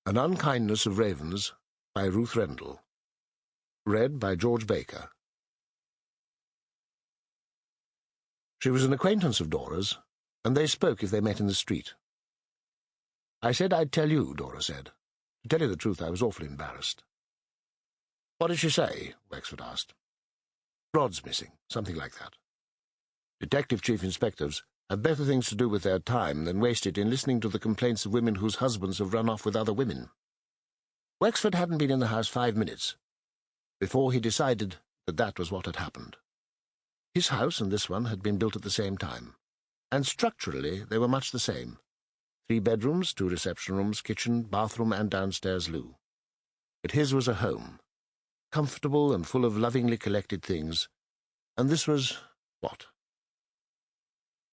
An Unkindness of Ravens by Ruth Rendell. Read by George Baker. She was an acquaintance of Dora's, and they spoke if they met in the street. "I said I'd tell you," Dora said. "To tell you the truth, I was awfully embarrassed." "What did she say?" Wexford asked. "Rod's missing," something like that. Detective chief inspectors have better things to do with their time than waste it in listening to the complaints of women whose husbands have run off with other women. Wexford hadn't been in the house 5 minutes before he decided that that was what had happened. His house and this one had been built at the same time, and structurally they were much the same. 3 bedrooms, 2 reception rooms, kitchen, bathroom, and downstairs loo. But his was a home, comfortable and full of lovingly collected things, and this was what?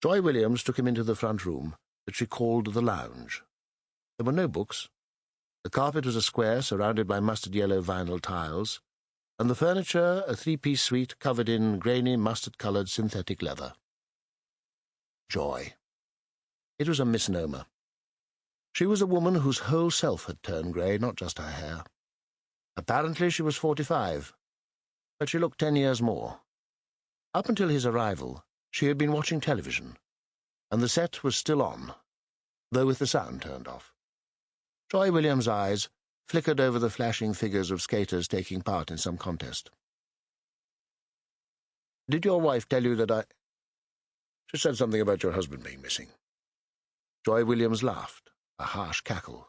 Joy Williams took him into the front room that she called the lounge. There were no books. The carpet was a square surrounded by mustard-yellow vinyl tiles, and the furniture a 3-piece suite covered in grainy, mustard-coloured synthetic leather. Joy. It was a misnomer. She was a woman whose whole self had turned grey, not just her hair. Apparently she was 45, but she looked 10 years more. Up until his arrival, she had been watching television, and the set was still on, though with the sound turned off. Joy Williams' eyes flickered over the flashing figures of skaters taking part in some contest. "Did your wife tell you that She said something about your husband being missing." Joy Williams laughed, a harsh cackle.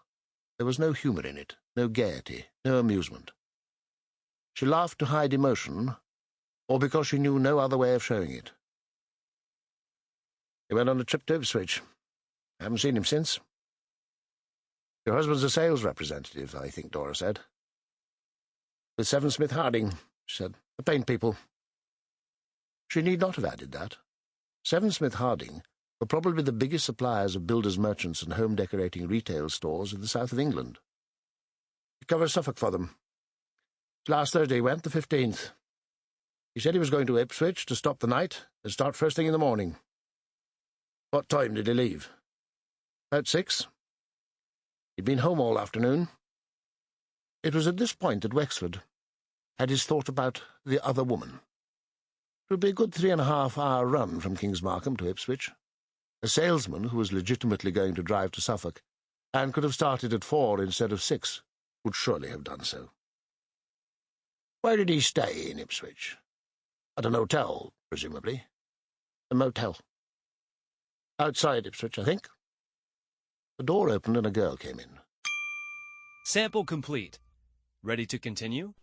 There was no humour in it, no gaiety, no amusement. She laughed to hide emotion, or because she knew no other way of showing it. "He went on a trip to Ipswich. I haven't seen him since." "Your husband's a sales representative, I think," Dora said. "With Seven Smith Harding," she said. "The paint people." She need not have added that. Seven Smith Harding were probably the biggest suppliers of builders' merchants and home-decorating retail stores in the south of England. "He covers Suffolk for them. Last Thursday he went, the 15th. He said he was going to Ipswich to stop the night and start first thing in the morning." "What time did he leave?" "About 6. He'd been home all afternoon." It was at this point that Wexford had his thought about the other woman. It would be a good 3.5-hour run from Kingsmarkham to Ipswich. A salesman who was legitimately going to drive to Suffolk, and could have started at 4 instead of 6, would surely have done so. "Where did he stay in Ipswich?" "At an hotel, presumably." "A motel." "Outside Ipswich, I think." The door opened and a girl came in. Sample complete. Ready to continue?